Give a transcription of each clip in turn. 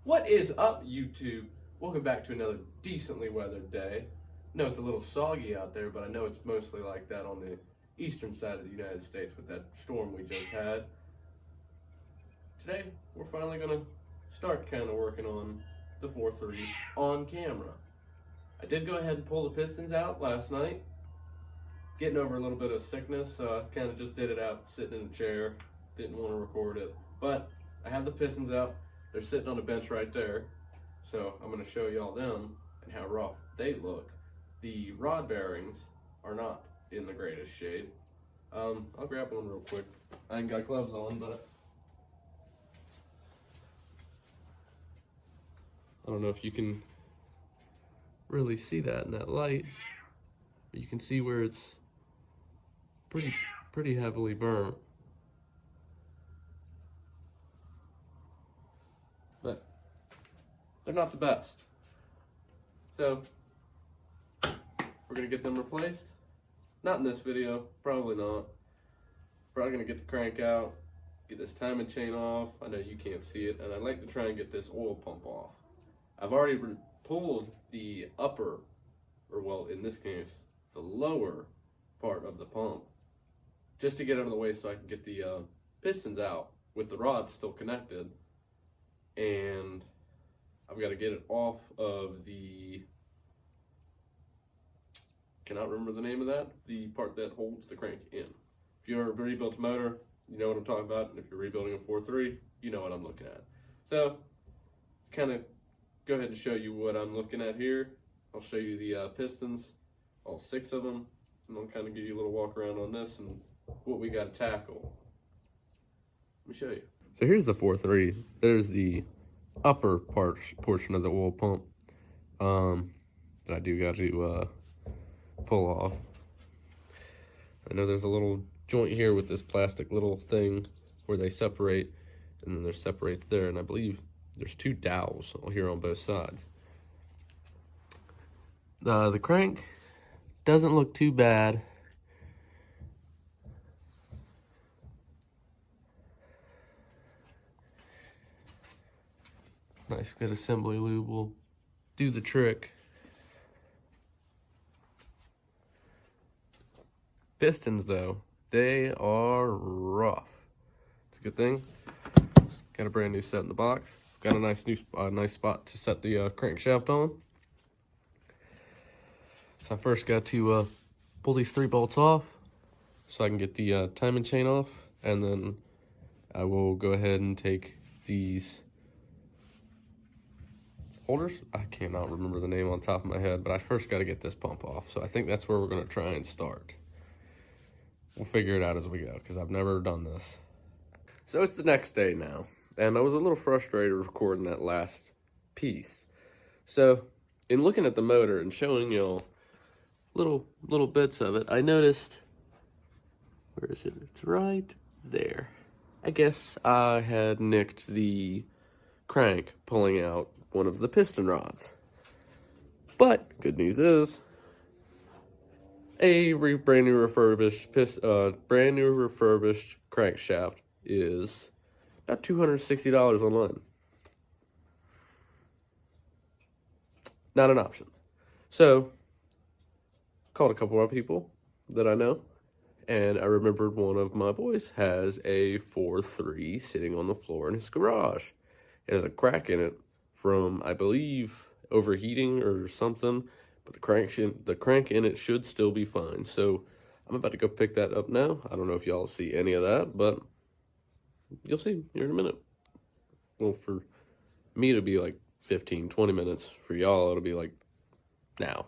What is up, YouTube? Welcome back to another decently weathered day. I know it's a little soggy out there, but I know it's mostly like that on the eastern side of the United States with that storm we just had. Today, we're finally going to start kind of working on the 4.3 on camera. I did go ahead and pull the pistons out last night. Getting over a little bit of sickness, so I kind of just did it out sitting in a chair. Didn't want to record it, but I have the pistons out. They're sitting on a bench right there, so I'm going to show y'all them and how rough they look. The rod bearings are not in the greatest shape. I'll grab one real quick. I ain't got gloves on, but I don't know if you can really see that in that light, but you can see where it's pretty heavily burnt. But they're not the best. So we're gonna get them replaced. Not in this video, probably not. Probably gonna get the crank out, get this timing chain off. I know you can't see it, and I'd like to try and get this oil pump off. I've already pulled the upper, or well, in this case, the lower part of the pump, just to get out of the way so I can get the pistons out with the rods still connected. And I've got to get it off of the, cannot remember the name of that, the part that holds the crank in. If you ever rebuilt a motor, you know what I'm talking about, and if you're rebuilding a 4.3, you know what I'm looking at. So, kind of go ahead and show you what I'm looking at here. I'll show you the pistons, all 6 of them, and I'll kind of give you a little walk around on this and what we got to tackle. Let me show you. So here's the 4.3. There's the upper portion of the oil pump that I do got to pull off. I know there's a little joint here with this plastic little thing where they separate, and then there's separates there, and I believe there's 2 dowels here on both sides. The crank doesn't look too bad. Nice good assembly lube will do the trick. Pistons though, they are rough. It's a good thing. Got a brand new set in the box. Got a nice spot to set the crankshaft on. So I first got to pull these 3 bolts off so I can get the timing chain off, and then I will go ahead and take these holders. I cannot remember the name on top of my head, but I first got to get this pump off. So I think that's where we're going to try and start. We'll figure it out as we go, because I've never done this. So it's the next day now, and I was a little frustrated recording that last piece. So in looking at the motor and showing y'all little bits of it, I noticed, where is it? It's right there. I guess I had nicked the crank pulling out one of the piston rods. But good news is, a brand new refurbished crankshaft is about $260 online. Not an option. So called a couple of people that I know, and I remembered one of my boys has a 4.3 sitting on the floor in his garage. It has a crack in it from, I believe, overheating or something, but the crank in it should still be fine. So I'm about to go pick that up now. I don't know if y'all see any of that, but you'll see here in a minute. Well, for me it'll be like 15-20 minutes. For y'all it'll be like now.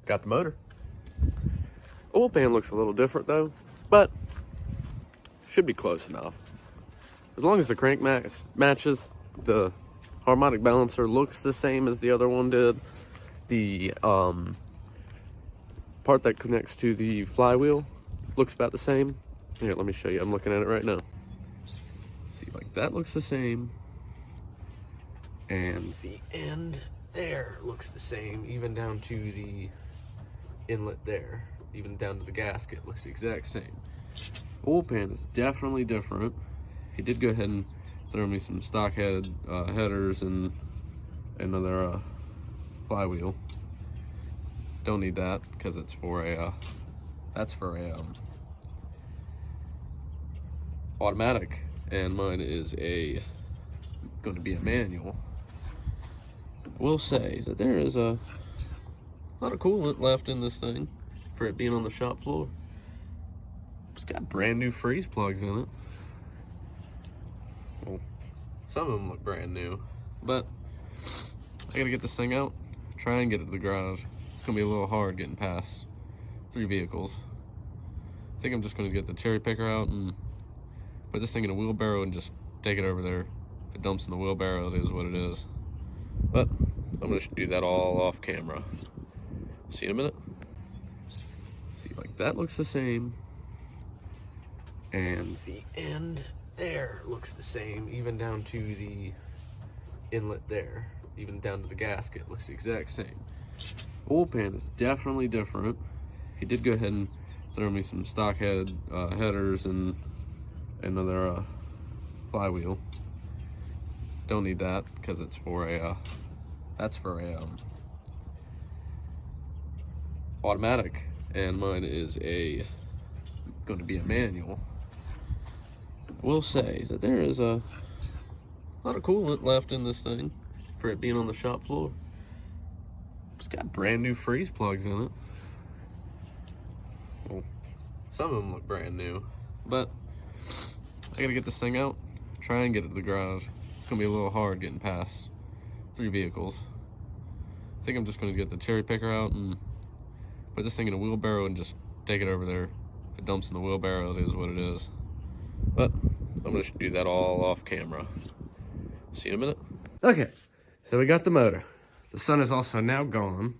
Got the motor. Oil pan looks a little different though, but should be close enough. As long as the crank matches, the harmonic balancer looks the same as the other one did. The part that connects to the flywheel looks about the same. Here, let me show you. I'm looking at it right now. See, like that looks the same. And the end there looks the same, even down to the inlet there. Even down to the gasket looks the exact same. Oil pan is definitely different. He did go ahead and throw me some stock headers and another flywheel. Don't need that because it's for a that's for a automatic, and mine is going to be a manual. I will say that there is a lot of coolant left in this thing for it being on the shop floor. It's got brand new freeze plugs in it. Well, some of them look brand new, but I gotta get this thing out, try and get it to the garage. It's gonna be a little hard getting past 3 vehicles. I think I'm just gonna get the cherry picker out and put this thing in a wheelbarrow and just take it over there. If it dumps in the wheelbarrow, it is what it is. But I'm gonna do that all off camera. See you in a minute. See, like that looks the same. And the end there looks the same, even down to the inlet there. Even down to the gasket, looks the exact same. Oil pan is definitely different. He did go ahead and throw me some stock headers and another flywheel. Don't need that because it's for a that's for a automatic, and mine is going to be a manual. I will say that there is a lot of coolant left in this thing for it being on the shop floor. It's got brand new freeze plugs in it. Well, some of them look brand new, but I gotta get this thing out, try and get it to the garage. It's gonna be a little hard getting past 3 vehicles. I think I'm just gonna get the cherry picker out and put this thing in a wheelbarrow and just take it over there. If it dumps in the wheelbarrow, it is what it is. But I'm gonna do that all off camera. See you in a minute. Okay, so we got the motor. The sun is also now gone,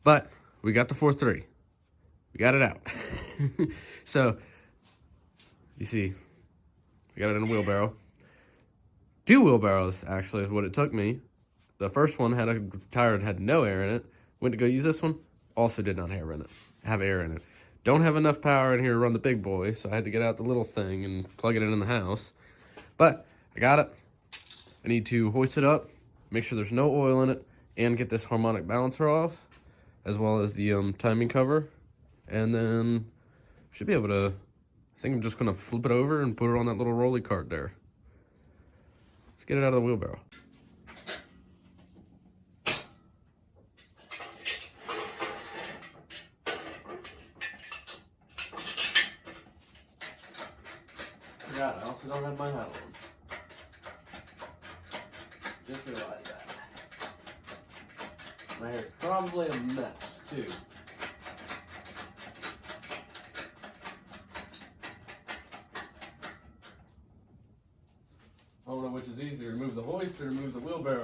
but we got the 4.3. We got it out. So, you see, we got it in a wheelbarrow. 2 wheelbarrows, actually, is what it took me. The first one had a tire that had no air in it. Went to go use this one, also did not have air in it. Don't have enough power in here to run the big boy, so I had to get out the little thing and plug it in the house. But I got it. I need to hoist it up, make sure there's no oil in it, and get this harmonic balancer off, as well as the timing cover. And then should be able to, I think I'm just gonna flip it over and put it on that little rolly cart there. Let's get it out of the wheelbarrow. Forgot, I also don't have my hat on. Just realized that. My hair's probably a mess, too. I don't know which is easier, to move the hoist or to move the wheelbarrow.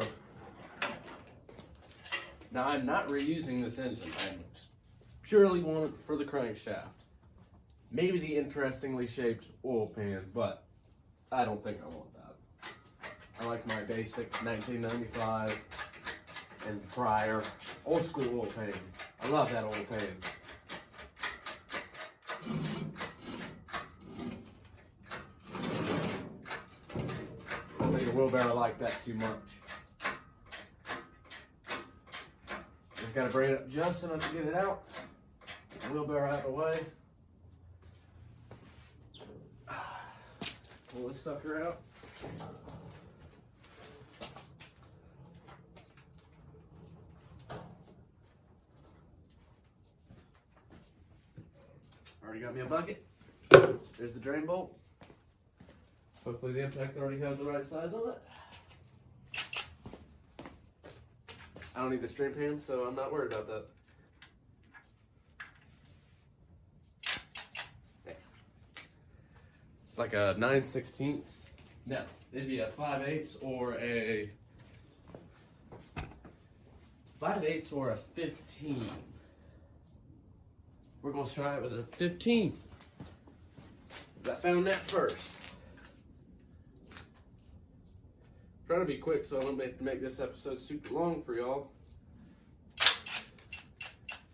Now, I'm not reusing this engine. I purely want it for the crankshaft. Maybe the interestingly shaped oil pan, but I don't think I want that. I like my basic 1995 and prior old school oil pan. I love that oil pan. I don't think a wheelbarrow like that too much. Just gotta bring it up just enough to get it out. Wheelbarrow out of the way. Pull this sucker out. Already got me a bucket. There's the drain bolt. Hopefully the impact already has the right size on it. I don't need the straight pan, so I'm not worried about that. It's like a 9/16. No, it'd be a 5/8 or a 5/8 or a 15. We're gonna try it with a 15. I found that first. Trying to be quick so I don't make this episode super long for y'all.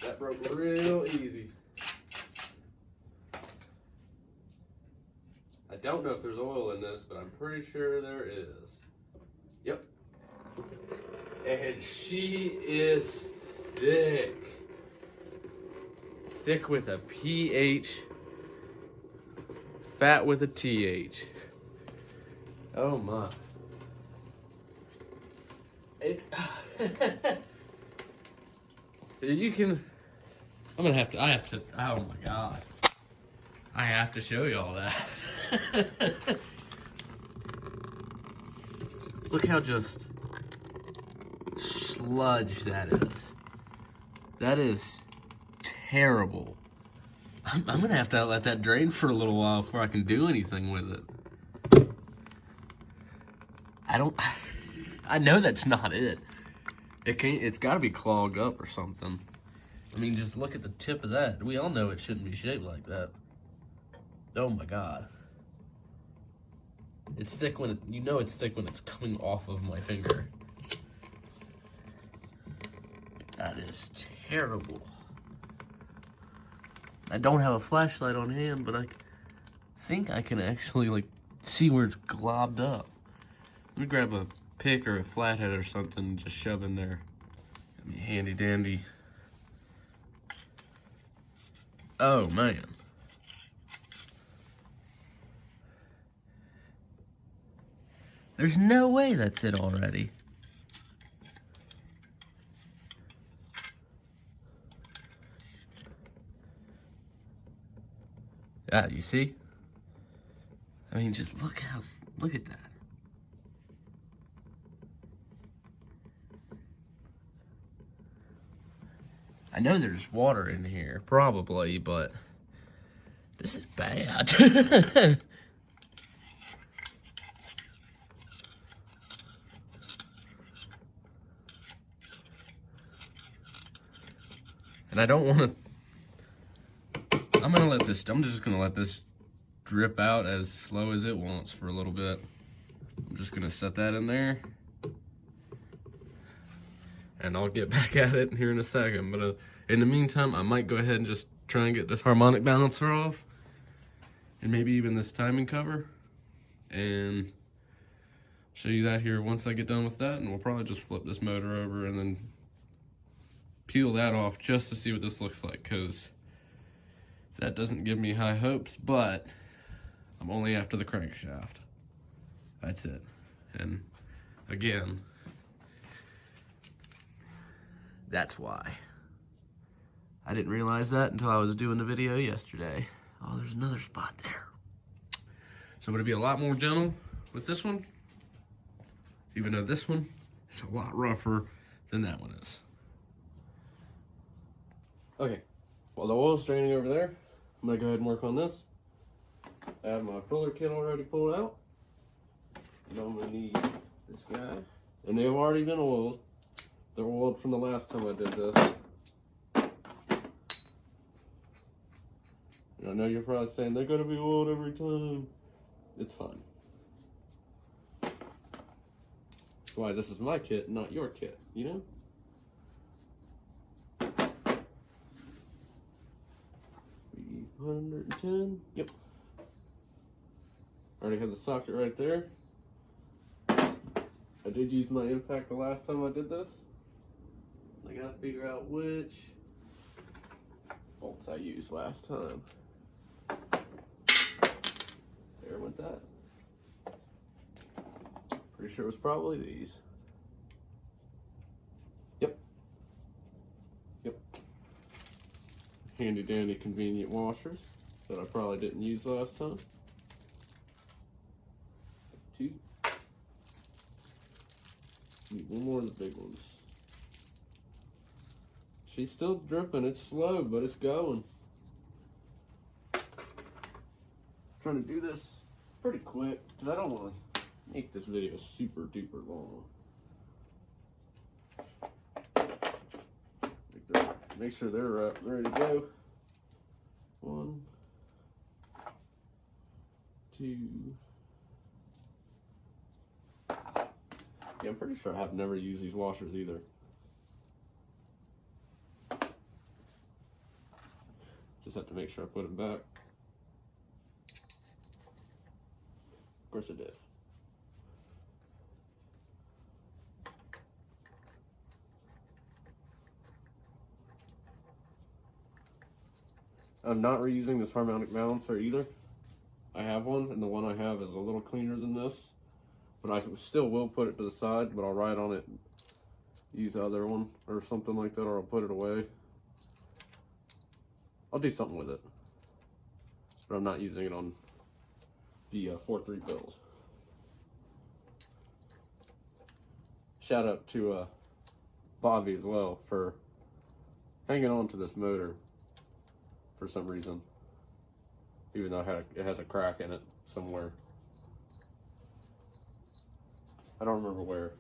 That broke real easy. I don't know if there's oil in this, but I'm pretty sure there is. Yep. And she is thick. Thick with a PH. Fat with a TH. Oh my. You can, I have to, oh my God. I have to show you all that. Look how just sludge that is. That is terrible. I'm gonna have to let that drain for a little while before I can do anything with it. I know that's not it. It's gotta be clogged up or something. I mean, just look at the tip of that. We all know it shouldn't be shaped like that. Oh my God. It's thick when you know it's thick when it's coming off of my finger. That is terrible. I don't have a flashlight on hand, but I think I can actually like see where it's globbed up. Let me grab a pick or a flathead or something and just shove in there. Got me handy dandy. Oh man. There's no way that's it already. Yeah, you see? I mean, just look at that. I know there's water in here, probably, but this is bad. And I don't want to, I'm just gonna let this drip out as slow as it wants for a little bit. I'm just gonna set that in there. And I'll get back at it here in a second. But in the meantime, I might go ahead and just try and get this harmonic balancer off. And maybe even this timing cover. And show you that here once I get done with that. And we'll probably just flip this motor over and then peel that off just to see what this looks like. Because that doesn't give me high hopes. But I'm only after the crankshaft. That's it. And again, that's why. I didn't realize that until I was doing the video yesterday. Oh, there's another spot there. So I'm gonna be a lot more gentle with this one, even though this one is a lot rougher than that one is. Okay, while the oil's draining over there, I'm gonna go ahead and work on this. I have my puller kit already pulled out. And I'm gonna need this guy. And they've already been oiled. They're oiled from the last time I did this. And I know you're probably saying they're gonna be oiled every time. It's fine. That's why this is my kit, not your kit, you know? 110, yep. Already have the socket right there. I did use my impact the last time I did this. I gotta figure out which bolts I used last time. There went that. Pretty sure it was probably these. Yep. Yep. Handy dandy convenient washers that I probably didn't use last time. Two. Need one more of the big ones. She's still dripping. It's slow, but it's going. Trying to do this pretty quick because I don't want to make this video super duper long. Make sure they're ready to go. 1, 2. Yeah, I'm pretty sure I've never used these washers either. Just have to make sure I put them back. course it did. I'm not reusing this harmonic balancer either. I have one, and the one I have is a little cleaner than this. But I still will put it to the side, but I'll write on it, use the other one, or something like that, or I'll put it away. I'll do something with it. But I'm not using it on the 4.3 build. Shout out to Bobby as well for hanging on to this motor for some reason, even though it has a crack in it somewhere. I don't remember where,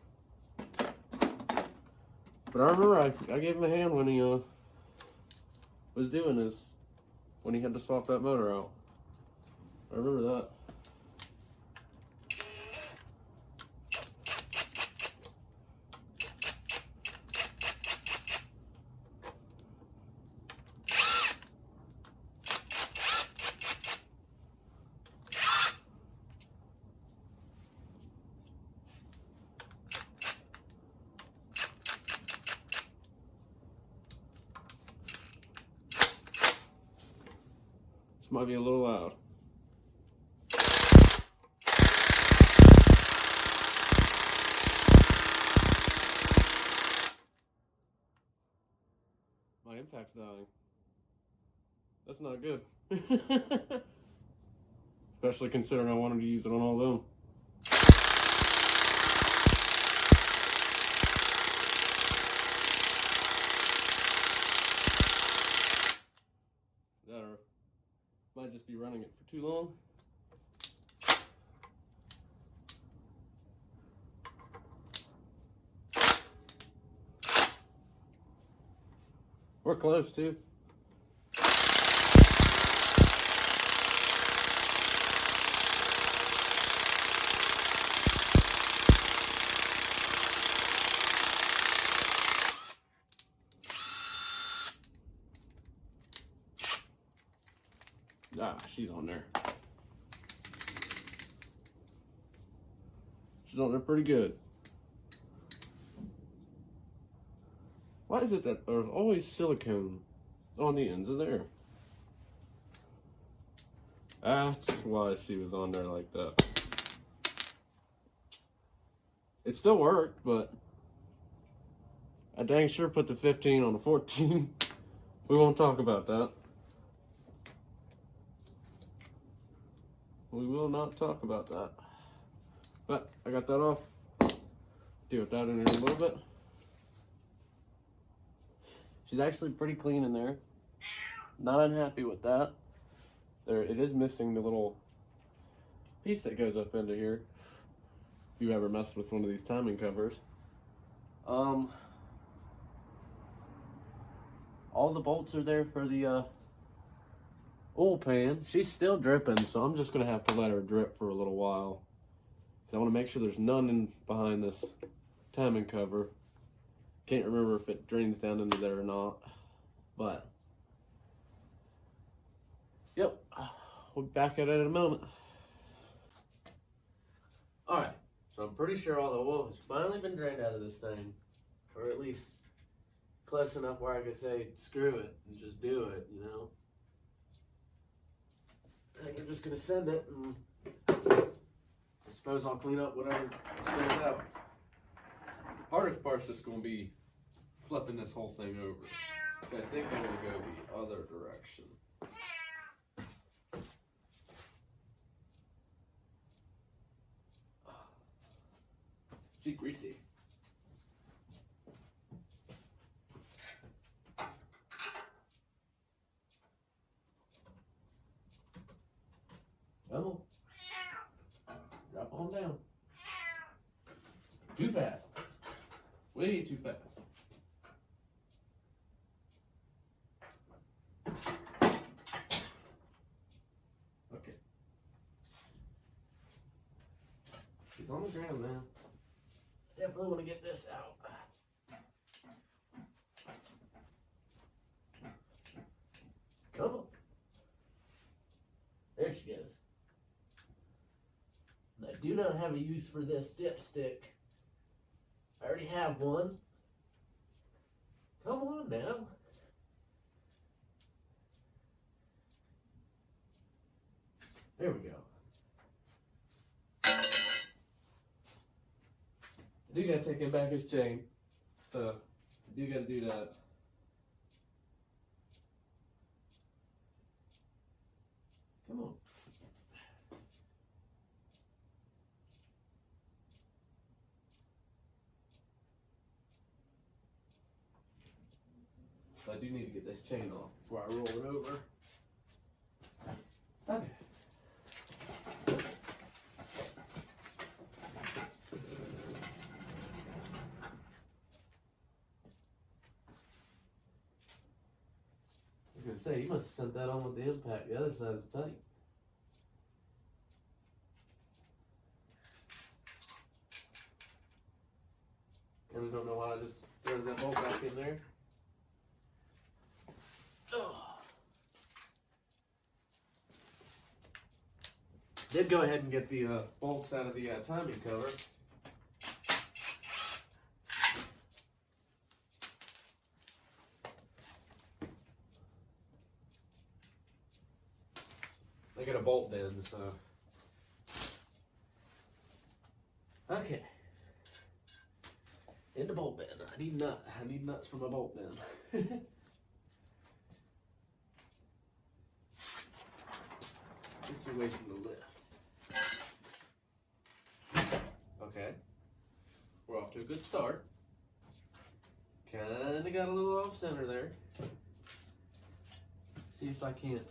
but I remember I gave him a hand when he was doing this, when he had to swap that motor out. I remember that. This might be a little loud. My impact's dying. That's not good. Especially considering I wanted to use it on all them. That might just be running it for too long. We're close too. Ah, she's on there. She's on there pretty good. Why is it that there's always silicone on the ends of there? That's why she was on there like that. It still worked, but I dang sure put the 15 on the 14. We won't talk about that. We will not talk about that. But I got that off. Deal with that in here a little bit. She's actually pretty clean in there. Not unhappy with that. There, it is missing the little piece that goes up into here. If you ever messed with one of these timing covers. All the bolts are there for the oil pan. She's still dripping, so I'm just gonna have to let her drip for a little while. Because I want to make sure there's none in behind this timing cover. Can't remember if it drains down into there or not, but yep, we'll be back at it in a moment. All right, so I'm pretty sure all the oil has finally been drained out of this thing, or at least close enough where I could say screw it and just do it, you know. I think I'm just gonna send it, and I suppose I'll clean up whatever stands out. Hardest part's just gonna be flipping this whole thing over. So I think I'm gonna go the other direction. She's greasy. Come on. Drop on down. Too fast. Way too fast. Okay. She's on the ground now. Definitely want to get this out. Come on. There she goes. Nice. do not have a use for this dipstick. I already have one. Come on now. There we go. I do gotta take him back his chain, so I do gotta do that. Come on. So I do need to get this chain off before I roll it over. Okay. I was gonna say, you must have sent that on with the impact. The other side is tight. And I don't know why I just threw that bolt back in there. Did go ahead and get the bolts out of the timing cover. They got a bolt bend, so. Okay. In the bolt bend. I need nuts for my bolt bend. Situation to lift. Okay. We're off to a good start. Kinda got a little off center there. See if I can't.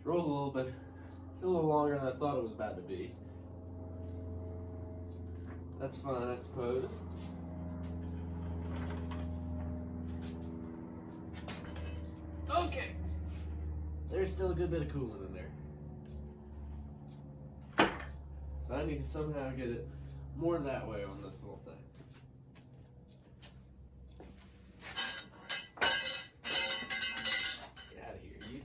Rolled a little bit. It's a little longer than I thought it was about to be. That's fine, I suppose. Okay. There's still a good bit of coolant in there. So I need to somehow get it more that way on this little thing. Get out of here, you.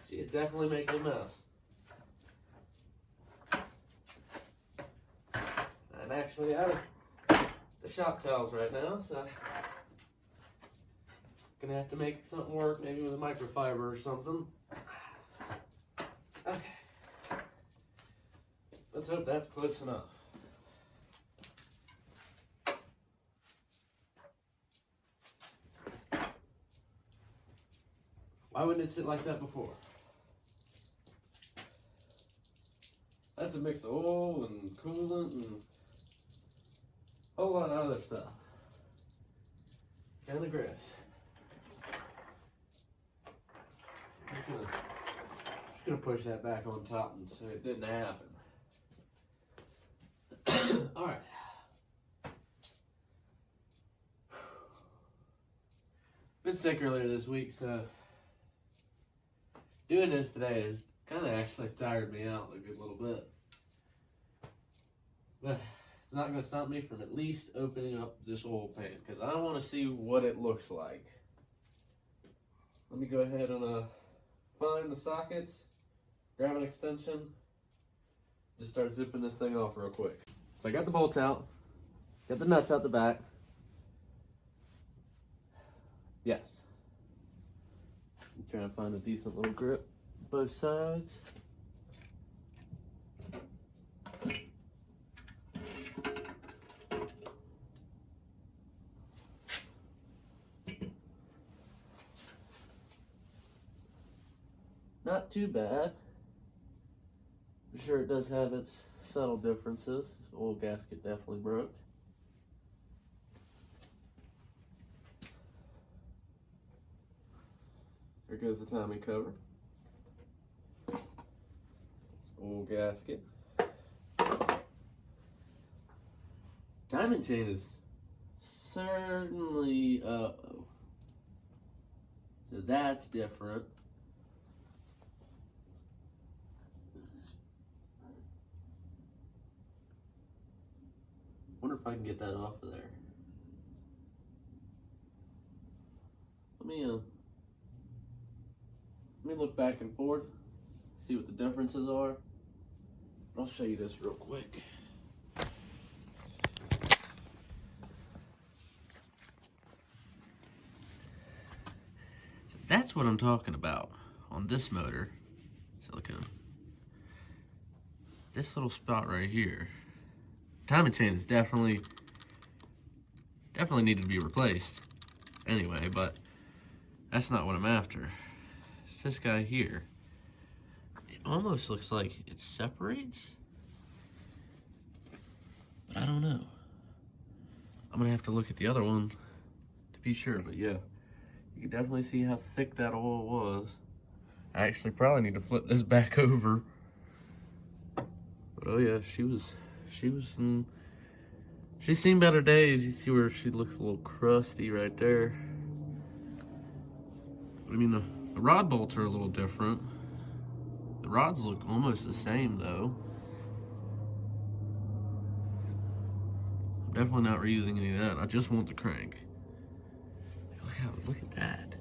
She is definitely making a mess. I'm actually out of the shop towels right now, so gonna have to make something work, maybe with a microfiber or something. Okay. Let's hope that's close enough. Why wouldn't it sit like that before? That's a mix of oil and coolant and a whole lot of other stuff. Kind of gross. Just gonna push that back on top and so it didn't happen. All right. Been sick earlier this week, so doing this today has kind of actually tired me out a good little bit. But it's not going to stop me from at least opening up this oil pan because I want to see what it looks like. Let me go ahead and find the sockets, grab an extension, just start zipping this thing off real quick. So I got the bolts out, got the nuts out the back. Yes. I'm trying to find a decent little grip both sides. Not too bad. I'm sure it does have its subtle differences. This oil gasket definitely broke. There goes the timing cover. Oil gasket. Timing chain is certainly, uh-oh. So that's different. Wonder if I can get that off of there. Let me look back and forth, see what the differences are. I'll show you this real quick. That's what I'm talking about on this motor, silicone. This little spot right here. Timing chain is definitely needed to be replaced anyway, but that's not what I'm after. It's this guy here. It almost looks like it separates, but I don't know. I'm gonna have to look at the other one to be sure, but yeah. You can definitely see how thick that oil was. I actually probably need to flip this back over. But oh yeah, she's seen better days. You see where she looks a little crusty right there. But I mean, the rod bolts are a little different. The rods look almost the same though. I'm definitely not reusing any of that. I just want the crank. Look at that.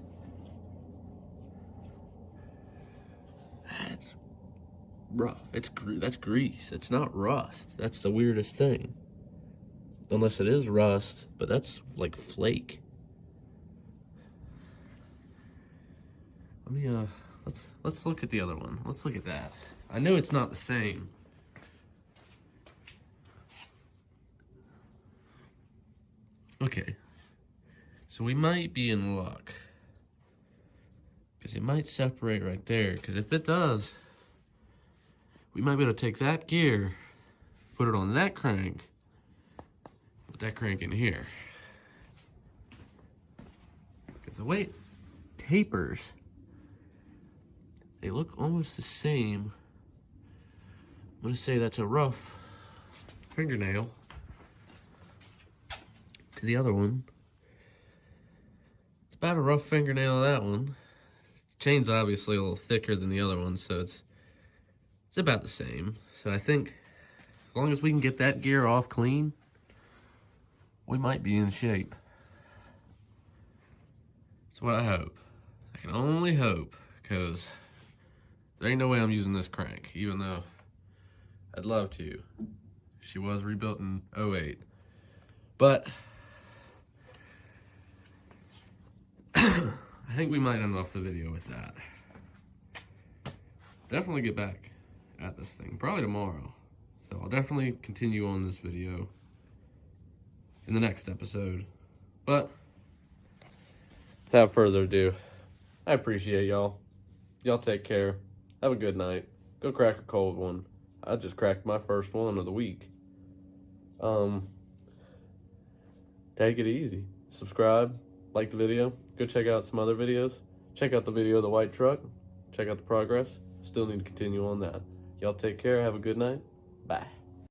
That's rough. That's grease. It's not rust. That's the weirdest thing. Unless it is rust, but that's like flake. Let me let's look at the other one. Let's look at that. I know it's not the same. Okay. So we might be in luck, because it might separate right there, because if it does, we might be able to take that gear, put it on that crank, put that crank in here. Because the way it tapers, they look almost the same. I'm going to say that's a rough fingernail to the other one. About a rough fingernail of that one. The chain's obviously a little thicker than the other one, so it's about the same. So I think as long as we can get that gear off clean, we might be in shape. That's what I hope. I can only hope, because there ain't no way I'm using this crank, even though I'd love to. She was rebuilt in 08. But I think we might end off the video with that. Definitely get back at this thing, probably tomorrow. So I'll definitely continue on this video in the next episode. But without further ado, I appreciate y'all. Y'all take care. Have a good night. Go crack a cold one. I just cracked my first one of the week. Take it easy. Subscribe. Like the video. Go check out some other videos. Check out the video of the white truck. Check out the progress. Still need to continue on that. Y'all take care. Have a good night. Bye.